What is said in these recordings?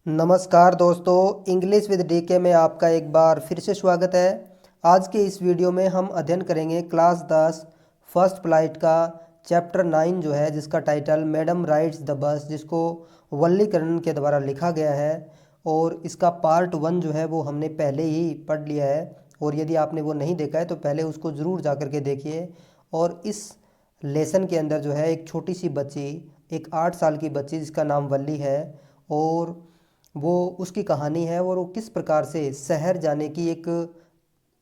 नमस्कार दोस्तों, English with DK में आपका एक बार फिर से स्वागत है। आज के इस वीडियो में हम अध्ययन करेंगे क्लास 10 फर्स्ट फ्लाइट का चैप्टर 9 जो है, जिसका title madam rides the bus, जिसको वल्लीकरण के द्वारा लिखा गया है। और इसका पार्ट 1 जो है वो हमने पहले ही पढ़ लिया है, और यदि आपने वो नहीं देखा है तो पहले उसको ज़रूर जा कर के देखिए। और इस लेसन के अंदर जो है एक छोटी सी बच्ची, एक 8 साल की बच्ची जिसका नाम वल्ली है, और वो उसकी कहानी है और वो किस प्रकार से शहर जाने की एक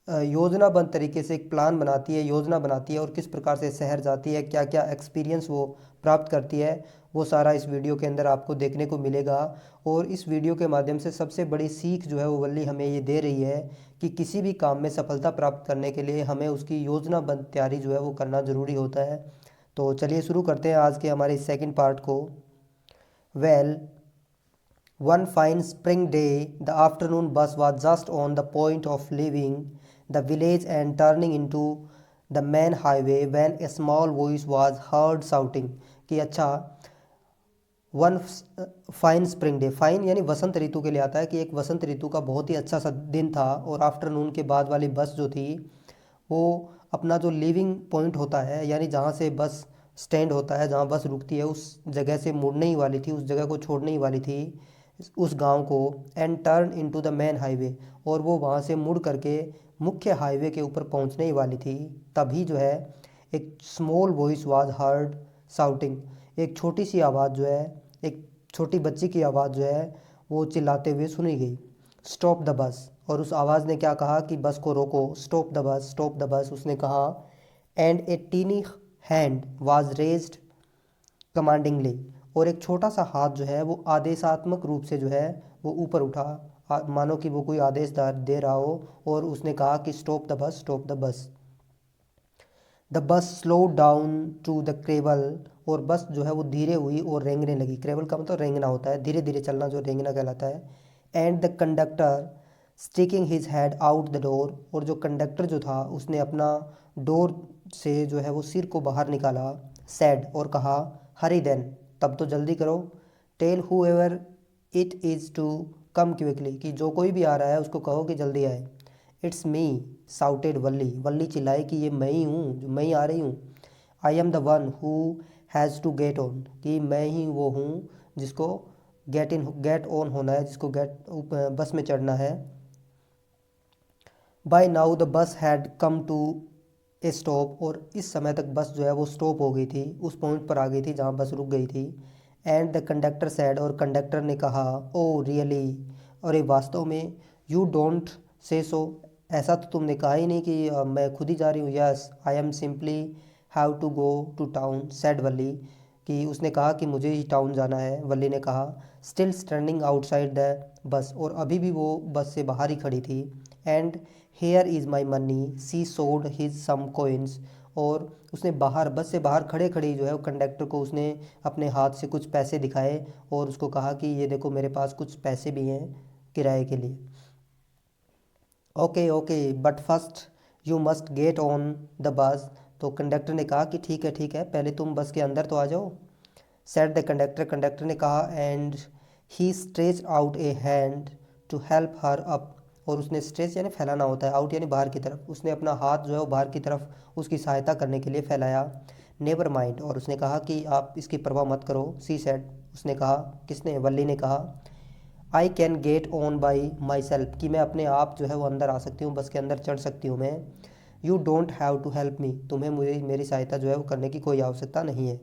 योजनाबद्ध तरीके से एक प्लान बनाती है, योजना बनाती है, और किस प्रकार से शहर जाती है, क्या क्या एक्सपीरियंस वो प्राप्त करती है, वो सारा इस वीडियो के अंदर आपको देखने को मिलेगा। और इस वीडियो के माध्यम से सबसे बड़ी सीख जो है वो वल्ली हमें ये दे रही है कि किसी भी काम में सफलता प्राप्त करने के लिए हमें उसकी योजनाबद्ध तैयारी जो है वो करना ज़रूरी होता है। तो चलिए शुरू करते हैं आज के हमारे सेकंड पार्ट को। Well, one fine spring day, the afternoon bus was just on the point of leaving the village and turning into the main highway when a small voice was heard shouting कि अच्छा, one fine spring day, fine यानी वसंत ऋतु के लिए आता है कि एक वसंत ऋतु का बहुत ही अच्छा सा दिन था, और आफ्टरनून के बाद वाली बस जो थी वो अपना जो लीविंग पॉइंट होता है, यानी जहाँ से बस स्टैंड होता है, जहाँ बस रुकती है, उस जगह से मुड़ने ही वाली थी, उस जगह को छोड़ने ही वाली थी, उस गांव को। And turn into the main highway, और वो वहाँ से मुड़ करके मुख्य हाईवे के ऊपर पहुँचने ही वाली थी। तभी जो है एक small voice was heard shouting, एक छोटी सी आवाज़ जो है, एक छोटी बच्ची की आवाज़ जो है वो चिल्लाते हुए सुनी गई, स्टॉप द बस। और उस आवाज़ ने क्या कहा कि बस को रोको, stop the bus, stop the bus, उसने कहा। And a tiny hand was raised commandingly, और एक छोटा सा हाथ जो है वो आदेशात्मक रूप से जो है वो ऊपर उठा, मानो कि वो कोई आदेश दे रहा हो। और उसने कहा कि stop the bus, stop the bus. The bus slow down to the crawl, और बस जो है वो धीरे हुई और रेंगने लगी। क्रेवल का मतलब रेंगना होता है, धीरे धीरे चलना जो रेंगना कहलाता है। And the conductor sticking his head out the door, और जो कंडक्टर जो था उसने अपना डोर से जो है वो सिर को बाहर निकाला। सैड, और कहा, हरी देन, तब तो जल्दी करो। Tell whoever it is to come quickly, कि जो कोई भी आ रहा है उसको कहो कि जल्दी आए। इट्स मी साउटेड वल्ली, वल्ली चिल्लाई कि ये मैं ही हूँ, जो मैं ही आ रही हूँ। I am the one who has to get on, कि मैं ही वो हूँ जिसको गेट ऑन होना है, जिसको बस में चढ़ना है। By now the bus had come to a stop, और इस समय तक बस जो है वो स्टॉप हो गई थी, उस पॉइंट पर आ गई थी जहाँ बस रुक गई थी। एंड द कंडक्टर सैड, और कंडक्टर ने कहा, ओ रियली, और ये वास्तव में, यू डोंट से सो, ऐसा तो तुमने कहा ही नहीं कि मैं खुद ही जा रही हूँ। Yes I am simply have to go to town, said Valli, कि उसने कहा कि मुझे ही टाउन जाना है, वल्ली ने कहा। Still standing outside the bus, और अभी भी वो बस से बाहर ही खड़ी थी। And here is my money, she sold his some coins, और उसने बाहर, बस से बाहर खड़े खड़े जो है वो कंडक्टर को उसने अपने हाथ से कुछ पैसे दिखाए, और उसको कहा कि ये देखो मेरे पास कुछ पैसे भी हैं किराए के लिए। Okay okay but first you must get on the bus, तो कंडक्टर ने कहा कि ठीक है ठीक है, पहले तुम बस के अंदर तो आ जाओ। सेड द कंडक्टर, कंडक्टर ने कहा। And he stretch out a hand to help her up, और उसने स्ट्रेच यानी फैलाना होता है, आउट यानी बाहर की तरफ, उसने अपना हाथ जो है वो बाहर की तरफ उसकी सहायता करने के लिए फैलाया। नेवर माइंड, और उसने कहा कि आप इसकी परवाह मत करो। सी सेड, उसने कहा, किसने, वल्ली ने कहा। I can get on by my self, कि मैं अपने आप जो है वो अंदर आ सकती हूँ, बस के अंदर चढ़ सकती हूँ मैं। You don't have to help me, तुम्हें मुझे मेरी सहायता जो है वो करने की कोई आवश्यकता नहीं है।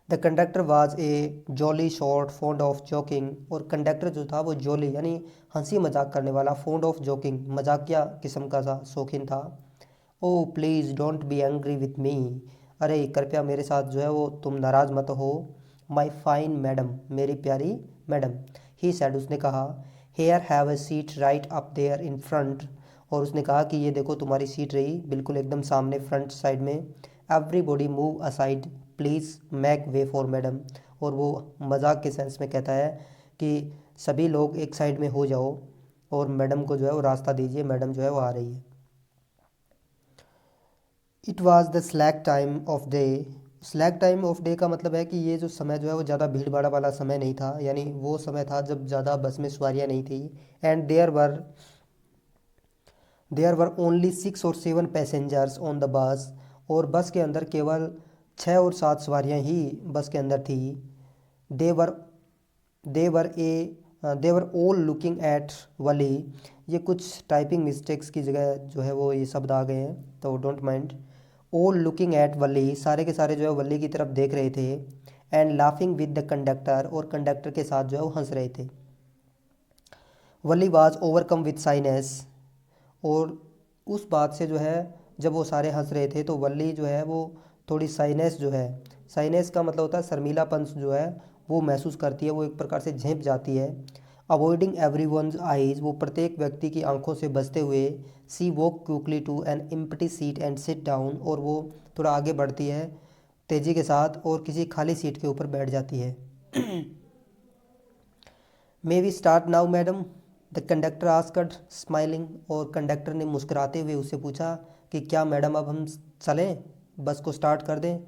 The conductor was a jolly short fond of joking, और कंडक्टर जो था वो जॉली यानी हंसी मजाक करने वाला, फॉन्ड ऑफ जोकिंग मजाकिया किस्म का था, शौकीन था। ओ please don't be angry with me, अरे कृपया मेरे साथ जो है वो तुम नाराज़ मत हो। माई फाइन मैडम, मेरी प्यारी मैडम। ही सैड, उसने कहा। Here have a seat right up there in front, और उसने कहा कि ये देखो तुम्हारी सीट रही बिल्कुल एकदम सामने, फ्रंट साइड में। Everybody move aside please make way for madam, और वो मजाक के सेंस में कहता है कि सभी लोग एक साइड में हो जाओ और मैडम को जो है वो रास्ता दीजिए, मैडम जो है वो आ रही है। It was the slack time of day, slack time of day का मतलब है कि ये जो समय जो है वो ज़्यादा भीड़ भाड़ वाला समय नहीं था, यानी वो समय था जब ज़्यादा बस में सवारियाँ नहीं थी। एंड देयर वर ओनली 6 और 7 पैसेंजर्स ऑन द बस, और बस के अंदर केवल 6 और 7 सवारियाँ ही बस के अंदर थी। देवर देवर ए देवर ऑल लुकिंग एट वली। ये कुछ टाइपिंग मिस्टेक्स की जगह जो है वो ये शब्द आ गए हैं, तो don't mind. All looking at Valli, सारे के सारे जो है वली की तरफ देख रहे थे। And laughing with the conductor, और कंडक्टर के साथ जो है वो हंस रहे थे। वली वाज ओवरकम विद साइनेस, और उस बात से जो है जब वो सारे हंस रहे थे तो वल्ली जो है वो थोड़ी साइनेस जो है, साइनेस का मतलब होता है शर्मीलापन जो है वो महसूस करती है, वो एक प्रकार से झेंप जाती है। अवॉइडिंग एवरी वंस आइज, वो प्रत्येक व्यक्ति की आंखों से बचते हुए। She walk quickly to an empty seat and sit down, और वो थोड़ा आगे बढ़ती है तेज़ी के साथ और किसी खाली सीट के ऊपर बैठ जाती है। May we start now madam, the conductor asked smiling, और कंडक्टर ने मुस्कुराते हुए उससे पूछा कि क्या मैडम अब हम चलें, बस को स्टार्ट कर दें।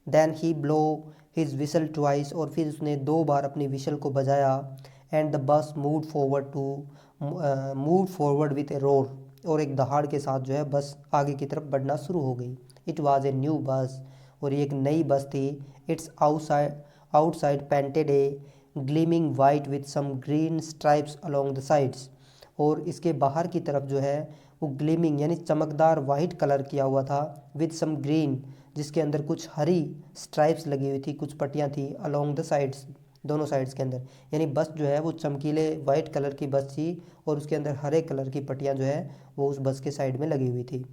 Then he blow his whistle twice, और फिर उसने 2 बार अपनी विशल को बजाया। And the bus move forward with a roar, और एक दहाड़ के साथ जो है बस आगे की तरफ बढ़ना शुरू हो गई। It was a new bus, और ये एक नई बस थी। Its outside painted a gleaming white with some green stripes along the sides, और इसके बाहर की तरफ जो है वो ग्लीमिंग यानी चमकदार वाइट कलर किया हुआ था, विथ सम ग्रीन, जिसके अंदर कुछ हरी स्ट्राइप्स लगी हुई थी, कुछ पट्टियाँ थी अलोंग द साइड्स, दोनों साइड्स के अंदर। यानी बस जो है वो चमकीले वाइट कलर की बस थी, और उसके अंदर हरे कलर की पट्टियाँ जो है वो उस बस के साइड में लगी हुई थी।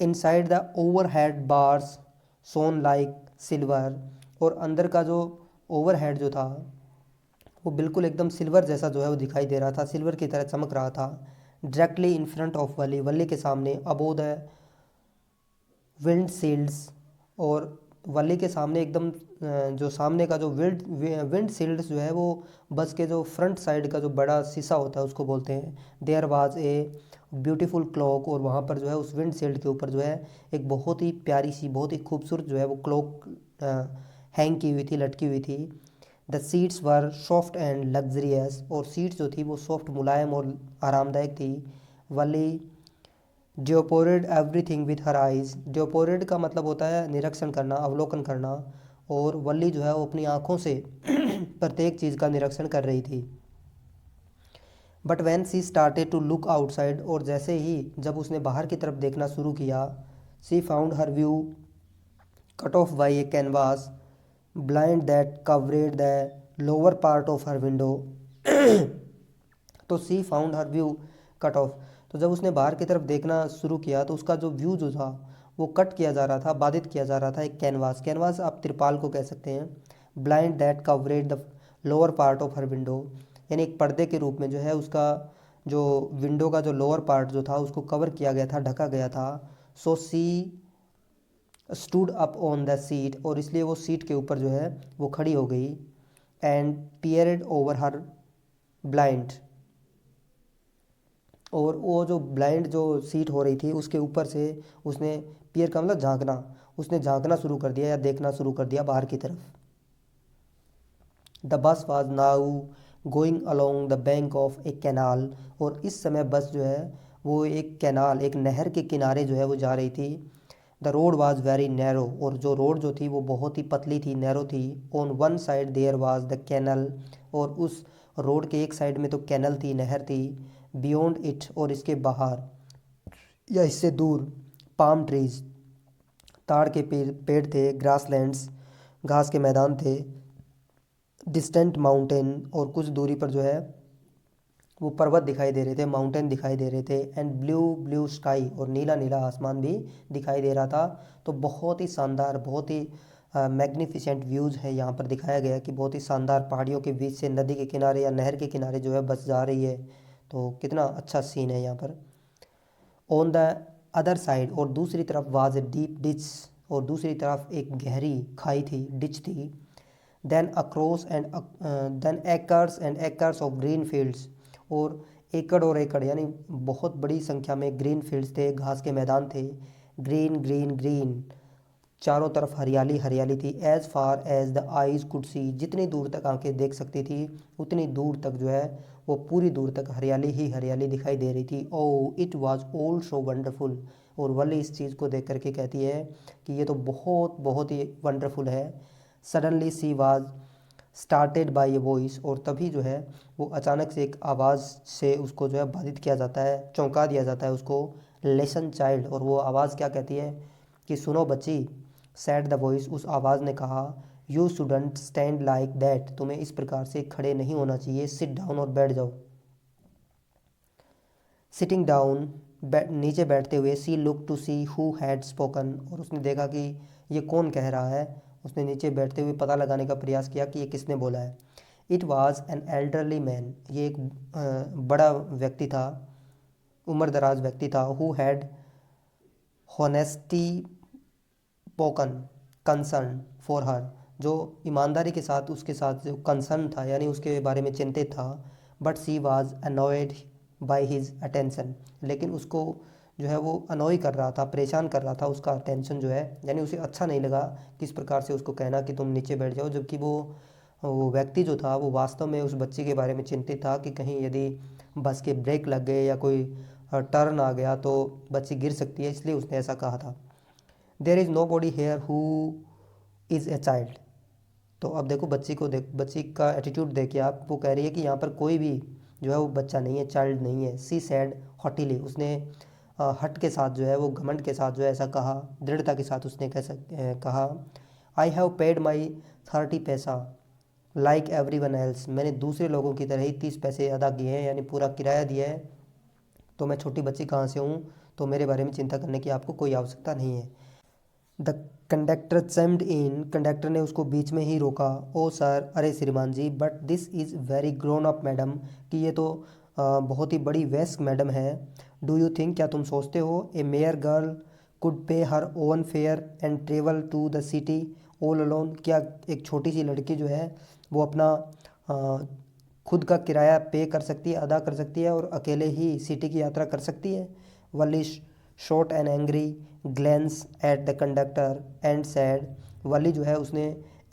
Inside the overhead bars shone like silver, और अंदर का जो ओवरहेड जो था वो बिल्कुल एकदम सिल्वर जैसा जो है वो दिखाई दे रहा था, सिल्वर की तरह चमक रहा था। डायरेक्टली इन फ्रंट ऑफ वली, वली के सामने, अबोव द विंड शील्ड्स, और वली के सामने एकदम जो सामने का जो विंड शील्ड्स जो है वो बस के जो फ्रंट साइड का जो बड़ा शीशा होता है उसको बोलते हैं। There was a beautiful clock, और वहाँ पर जो है उस विंड शील्ड के ऊपर जो है एक बहुत ही प्यारी सी, बहुत ही खूबसूरत जो है वो क्लॉक हैंग की हुई थी, लटकी हुई थी। The seats were soft and luxurious, और सीट्स जो थी वो सॉफ्ट, मुलायम और आरामदायक थी। वली डियोपोरेड एवरीथिंग विथ हर आइज़, डियोपोरेड का मतलब होता है निरीक्षण करना, अवलोकन करना, और वली जो है वो अपनी आँखों से प्रत्येक चीज़ का निरीक्षण कर रही थी। But when she started to look outside, और जैसे ही जब उसने बाहर की तरफ देखना शुरू किया, she found her view cut off by a canvas blind that covered the lower part of her window. तो she found her view cut off, तो जब उसने बाहर की तरफ देखना शुरू किया तो उसका जो व्यू जो था वो कट किया जा रहा था, बाधित किया जा रहा था एक कैनवास, कैनवास आप तिरपाल को कह सकते हैं। Blind that covered the lower part of her window, यानी एक पर्दे के रूप में जो है उसका जो विंडो का जो लोअर पार्ट जो था उसको कवर किया गया था, ढका गया था। So she stood up on the seat, और इसलिए वो सीट के ऊपर जो है वो खड़ी हो गई। And peered over her blind, और वो जो ब्लाइंड जो सीट हो रही थी उसके ऊपर से उसने, पियर का मतलब झांकना, उसने झांकना शुरू कर दिया या देखना शुरू कर दिया बाहर की तरफ। The bus was now going along the bank of A canal, और इस समय बस जो है वो एक कैनाल, एक नहर के किनारे जो है वो जा रही थी। The road was very narrow, और जो रोड जो थी वो बहुत ही पतली थी, नैरो थी। On one side there was the canal, और उस रोड के एक साइड में तो कैनल थी, नहर थी। बियॉन्ड इट, और इसके बाहर या इससे दूर, पाम ट्रीज, ताड़ के पेड़ थे। ग्रासलैंड्स, घास के मैदान थे। डिस्टेंट माउंटेन, और कुछ दूरी पर जो है वो पर्वत दिखाई दे रहे थे, माउंटेन दिखाई दे रहे थे। एंड ब्लू ब्लू स्काई, और नीला नीला आसमान भी दिखाई दे रहा था। तो बहुत ही शानदार, बहुत ही मैग्निफिसेंट व्यूज़ है यहाँ पर दिखाया गया कि बहुत ही शानदार पहाड़ियों के बीच से नदी के किनारे या नहर के किनारे जो है बस जा रही है। तो कितना अच्छा सीन है यहाँ पर। ऑन द अदर साइड, और दूसरी तरफ वाज ए डीप डिच, और दूसरी तरफ एक गहरी खाई थी, डिच थी। Then across and then acres and acres of green fields, और एकड़ यानी बहुत बड़ी संख्या में ग्रीन फील्ड्स थे, घास के मैदान थे। ग्रीन ग्रीन ग्रीन, चारों तरफ हरियाली हरियाली थी। As far as the eyes could see, जितनी दूर तक आंखें देख सकती थी उतनी दूर तक जो है वो पूरी दूर तक हरियाली ही हरियाली दिखाई दे रही थी। Oh it was all so wonderful, और वली इस चीज़ को देख करके कहती है कि ये तो बहुत बहुत ही वंडरफुल है। Suddenly she was started by a voice, और तभी जो है वो अचानक से एक आवाज़ से उसको जो है बाधित किया जाता है, चौंका दिया जाता है उसको। लिसन चाइल्ड, और वो आवाज़ क्या कहती है कि सुनो बच्ची। सैड द वॉइस, उस आवाज़ ने कहा, you shouldn't stand like that, तुम्हें इस प्रकार से खड़े नहीं होना चाहिए। सिट डाउन, और बैठ जाओ। सिटिंग डाउन, नीचे बैठते हुए, she look to see who had spoken, और उसने देखा कि ये कौन कह रहा है। उसने नीचे बैठते हुए पता लगाने का प्रयास किया कि ये किसने बोला है। It was an elderly man, ये एक बड़ा व्यक्ति था, उम्र दराज व्यक्ति था। Who had honestly spoken concern for her, जो ईमानदारी के साथ उसके साथ जो कंसर्न था यानी उसके बारे में चिंतित था। But she was annoyed by his attention, लेकिन उसको जो है वो अनॉय कर रहा था, परेशान कर रहा था उसका अटेंशन जो है, यानी उसे अच्छा नहीं लगा किस प्रकार से उसको कहना कि तुम नीचे बैठ जाओ, जबकि वो व्यक्ति जो था वो वास्तव में उस बच्ची के बारे में चिंतित था कि कहीं यदि बस के ब्रेक लग गए या कोई टर्न आ गया तो बच्ची गिर सकती है, इसलिए उसने ऐसा कहा था। There is nobody here who is a child, तो अब देखो बच्ची को देख, बच्ची का एटीट्यूड देखिए आप, वो कह रही है कि यहाँ पर कोई भी जो है वो बच्चा नहीं है, चाइल्ड नहीं है। सी सैड हॉटिली, उसने हट के साथ जो है वो घमंड के साथ जो है ऐसा कहा, दृढ़ता के साथ उसने कहा, आई हैव पेड माई 30 पैसा लाइक एवरी वन एल्स, मैंने दूसरे लोगों की तरह ही 30 पैसे अदा किए हैं, यानी पूरा किराया दिया है, तो मैं छोटी बच्ची कहाँ से हूँ, तो मेरे बारे में चिंता करने की आपको कोई आवश्यकता नहीं है। द कंडक्टर चैम्ड इन, कंडक्टर ने उसको बीच में ही रोका। ओ सर, अरे श्रीमान जी, but this is very grown up madam, कि ये तो बहुत ही बड़ी वयस्क मैडम है। डू यू थिंक, क्या तुम सोचते हो, ए mayor girl could pay her own fare and travel to the city all alone, क्या एक छोटी सी लड़की जो है वो अपना अ, खुद का किराया पे कर सकती है, अदा कर सकती है, और अकेले ही सिटी की यात्रा कर सकती है। Valli shot an angry glance at the conductor and said, Valli जो है उसने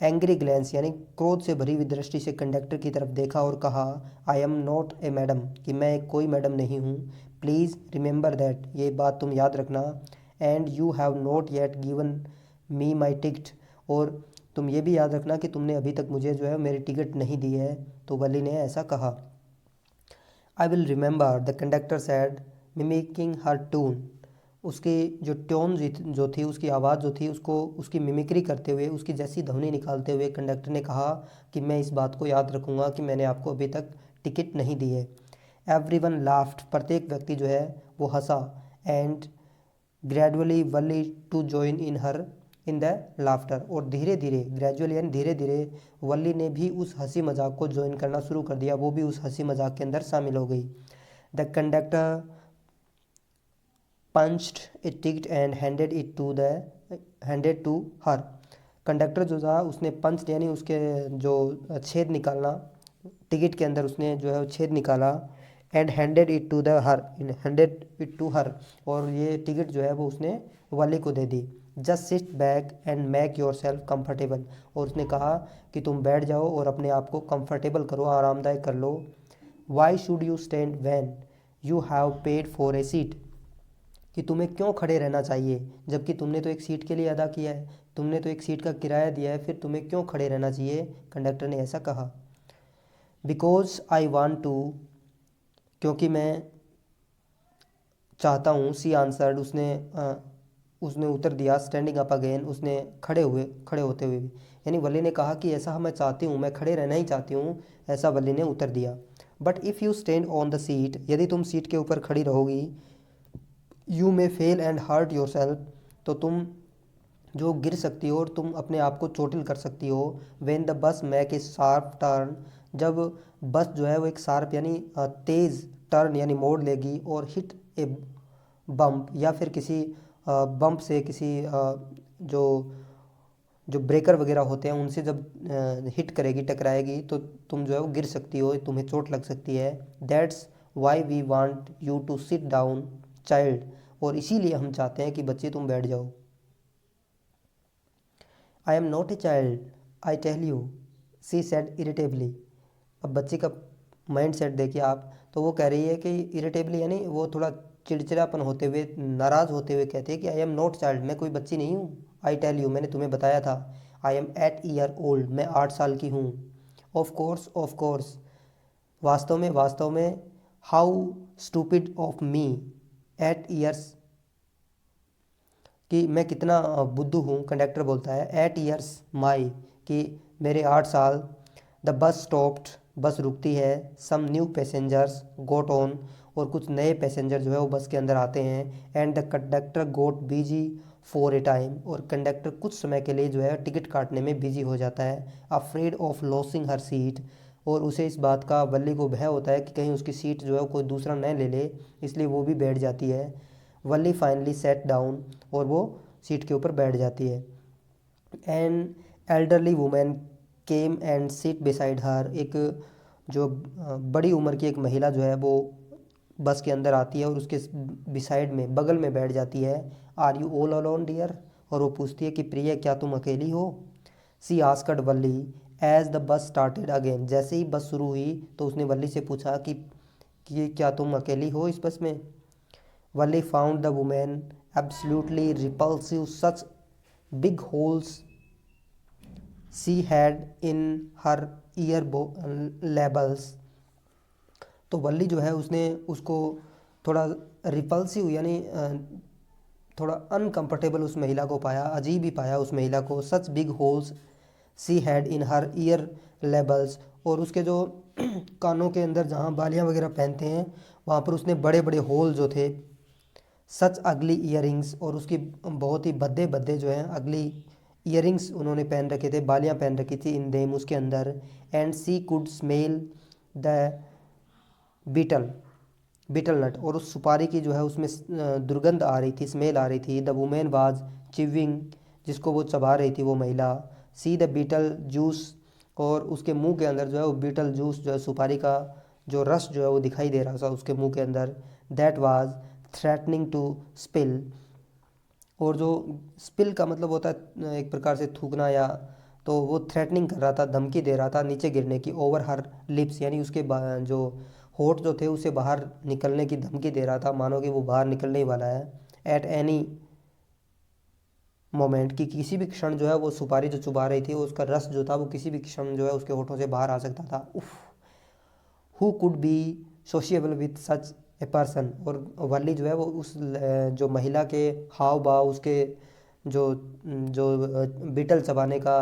एंग्री ग्लैंस यानी क्रोध से भरी हुई दृष्टि से कंडक्टर की तरफ देखा और कहा, आई एम नॉट ए मैडम, कि मैं कोई मैडम नहीं हूँ। प्लीज़ रिमेंबर दैट, ये बात तुम याद रखना। And you have not yet given me my ticket, और तुम ये भी याद रखना कि तुमने अभी तक मुझे जो है मेरी टिकट नहीं दी है। तो वली ने ऐसा कहा। I will remember, the conductor said mimicking her tune, उसकी जो टोन जो थी, उसकी आवाज़ जो थी, उसको उसकी मिमिक्री करते हुए, उसकी जैसी ध्वनि निकालते हुए कंडक्टर ने कहा कि मैं इस बात को याद रखूँगा कि मैंने आपको अभी तक टिकट नहीं दी है। एवरी वन लाफ्ट, प्रत्येक व्यक्ति जो है वो हंसा। And gradually Valli to join in her in the laughter, और धीरे धीरे, ग्रेजुअली यानी धीरे धीरे, वली ने भी उस हंसी मजाक को ज्वाइन करना शुरू कर दिया, वो भी उस हंसी मजाक के अंदर शामिल हो गई। The conductor punched a ticket and handed to her, conductor जो था उसने पंच यानी उसके जो छेद निकालना, टिकट के अंदर उसने जो है छेद निकाला। And handed it to the her, handed it to her, और ये टिकट जो है वो उसने वाले को दे दी। Just sit back and make yourself comfortable, और उसने कहा कि तुम बैठ जाओ और अपने आप को कंफर्टेबल करो, आरामदायक कर लो। Why should you stand when you have paid for a seat, कि तुम्हें क्यों खड़े रहना चाहिए, जबकि तुमने तो एक सीट के लिए अदा किया है, तुमने तो एक सीट का किराया दिया है, फिर तुम्हें क्यों खड़े रहना चाहिए। कंडक्टर ने ऐसा कहा। बिकॉज आई वॉन्ट टू, क्योंकि मैं चाहता हूँ। सी आंसर्ड, उसने उत्तर दिया। स्टैंडिंग अप अगेन, उसने खड़े होते हुए भी, यानी वली ने कहा कि ऐसा मैं चाहती हूँ, मैं खड़े रहना ही चाहती हूँ, ऐसा वली ने उत्तर दिया। But if you stand on the seat, यदि तुम सीट के ऊपर खड़ी रहोगी, you may fall and hurt yourself, तो तुम जो गिर सकती हो और तुम अपने आप को चोटिल कर सकती हो। When the bus make a sharp turn, जब बस जो है वो एक शार्प यानी तेज़ टर्न यानी मोड़ लेगी, और हिट ए बम्प, या फिर किसी बम्प से, किसी जो जो ब्रेकर वगैरह होते हैं उनसे जब हिट करेगी, टकराएगी, तो तुम जो है वो गिर सकती हो, तुम्हें चोट लग सकती है। That's why we want you to sit down child, और इसीलिए हम चाहते हैं कि बच्चे तुम बैठ जाओ। I am not a child I tell you, she said irritably. अब बच्चे का माइंड सेट देखिए आप, तो वो कह रही है कि इरिटेबली यानी वो थोड़ा चिड़चिड़ापन होते हुए, नाराज़ होते हुए कहती है कि आई एम नॉट चाइल्ड, मैं कोई बच्ची नहीं हूँ। आई टेल यू, मैंने तुम्हें बताया था। आई एम 8 ईयर ओल्ड, मैं 8 साल की हूँ। ऑफ कोर्स, वास्तव में। How stupid of me, 8 years, कि मैं कितना बुद्धू हूँ। कंडक्टर बोलता है 8 ईयर्स माई, कि मेरे 8 साल। द बस स्टॉप्ड, बस रुकती है। Some new passengers got on, और कुछ नए पैसेंजर जो है वो बस के अंदर आते हैं। And the conductor got busy for a time, और कंडक्टर कुछ समय के लिए जो है टिकट काटने में बिजी हो जाता है। Afraid of losing her seat, और उसे इस बात का, वल्ली को भय होता है कि कहीं उसकी सीट जो है कोई दूसरा न ले ले, इसलिए वो भी बैठ जाती है। वल्ली फाइनली सेट डाउन, और वो सीट के ऊपर बैठ जाती है। An elderly women came and sit beside her, एक जो बड़ी उम्र की एक महिला जो है वो बस के अंदर आती है और उसके बिसाइड में, बगल में बैठ जाती है। Are you all alone dear, और वो पूछती है कि प्रिय क्या तुम अकेली हो। She asked Valli as the bus started again, जैसे ही बस शुरू हुई तो उसने वल्ली से पूछा कि क्या तुम अकेली हो इस बस में। Wally found the woman absolutely repulsive, such big holes she had in her ear labels। तो वल्ली जो है उसने उसको थोड़ा रिपल्सिव यानी थोड़ा अनकंफर्टेबल उस महिला को पाया, अजीब ही पाया उस महिला को। Such big holes she had in her year labels, और उसके जो कानों के अंदर जहाँ बालियाँ वगैरह पहनते हैं वहाँ पर उसने बड़े बड़े होल जो थे। सच अगली ईयरिंग्स, और उसकी बहुत ही भद्दे भद्दे जो हैं अगली ईयरिंग्स उन्होंने पहन रखे थे, बालियाँ पहन रखी थी इन देम उसके अंदर। And she could smell the betel betel nut, और उस सुपारी की जो है उसमें दुर्गंध आ रही थी, स्मेल आ रही थी। द वुमेन वाज चिविंग, जिसको वो चबा रही थी वो महिला। सी द बीटल जूस, और उसके मुंह के अंदर जो है वो बीटल जूस जो है सुपारी का जो रस जो है वो दिखाई दे रहा था उसके मुंह के अंदर। That was threatening to spill, और जो स्पिल का मतलब होता है एक प्रकार से थूकना, या तो वो थ्रेटनिंग कर रहा था, धमकी दे रहा था नीचे गिरने की। ओवर हर लिप्स, यानी उसके जो होठ जो थे उसे बाहर निकलने की धमकी दे रहा था, मानो कि वो बाहर निकलने ही वाला है। एट एनी मोमेंट, कि किसी भी क्षण जो है वो सुपारी जो चुबा रही थी उसका रस जो था वो किसी भी क्षण जो है उसके होठों से बाहर आ सकता था। उफ, who could be sociable with such a person, और वल्ली जो है वो उस जो महिला के हाव भाव, उसके जो जो बीटल चबाने का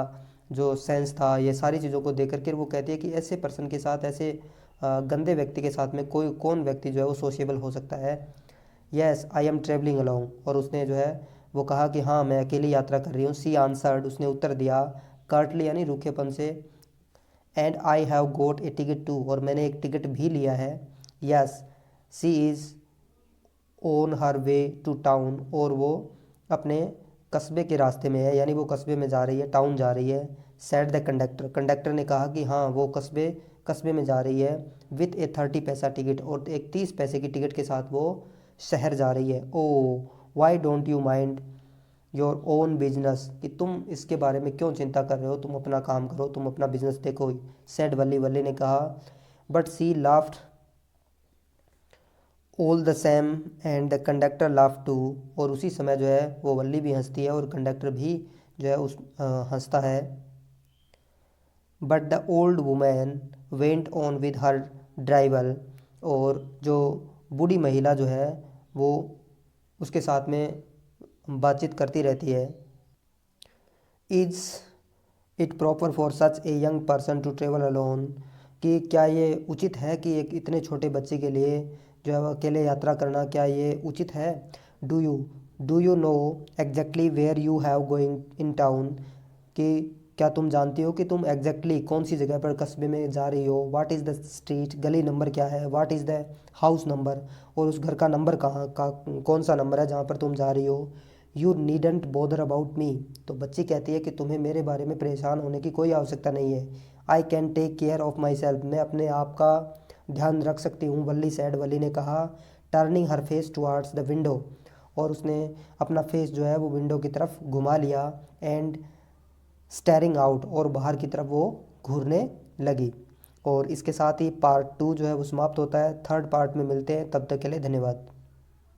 जो सेंस था, ये सारी चीज़ों को देख करके वो कहती है कि ऐसे पर्सन के साथ, ऐसे गंदे व्यक्ति के साथ में कोई कौन व्यक्ति जो है वो सोशिएबल हो सकता है। Yes I M travelling along, और उसने जो है वो कहा कि हाँ मैं अकेली यात्रा कर रही हूँ। सी आंसर्ड, उसने उत्तर दिया कर्टली यानी रूखेपन से। And I have got a ticket too, और मैंने एक टिकट भी लिया है। Yes she is on her way to town, और वो अपने कस्बे के रास्ते में है, यानी वो कस्बे में जा रही है, टाउन जा रही है। सेड द कंडक्टर, कंडक्टर ने कहा कि हाँ वो कस्बे कस्बे में जा रही है। विथ ए 30 पैसा टिकट, और एक 30 पैसे की टिकट के साथ वो शहर जा रही है। Oh why don't you mind your own business, कि तुम इसके बारे में क्यों चिंता कर रहे हो, तुम अपना काम करो, तुम अपना बिजनेस देखो। सेड वल्ली, वल्ली ने कहा। But she laughed all the same and the conductor laugh too, और उसी समय जो है वो वल्ली भी हंसती है और कंडक्टर भी जो है उस हंसता है। But the old women went on with her drivel, और जो बूढ़ी महिला जो है वो उसके साथ में बातचीत करती रहती है। Is it proper for such a young person to travel alone, कि क्या ये उचित है कि एक इतने छोटे बच्चे के लिए जो है वो अकेले यात्रा करना, क्या ये उचित है। Do you do you know exactly where you have going in town, कि क्या तुम जानती हो कि तुम एग्जैक्टली कौन सी जगह पर कस्बे में जा रही हो। व्हाट इज़ द स्ट्रीट, गली नंबर क्या है। What is the house number, और उस घर का नंबर कहाँ का, कौन सा नंबर है जहाँ पर तुम जा रही हो। You needn't bother about me, तो बच्ची कहती है कि तुम्हें मेरे बारे में परेशान होने की कोई आवश्यकता नहीं है। I can take care of myself, मैं अपने आप का ध्यान रख सकती हूँ। वल्ली सैड, वल्ली ने कहा। Turning her face towards the window, और उसने अपना फेस जो है वो विंडो की तरफ घुमा लिया। एंड स्टेरिंग आउट, और बाहर की तरफ वो घूरने लगी। और इसके साथ ही पार्ट 2 जो है वो समाप्त होता है। थर्ड पार्ट में मिलते हैं, तब तक के लिए धन्यवाद।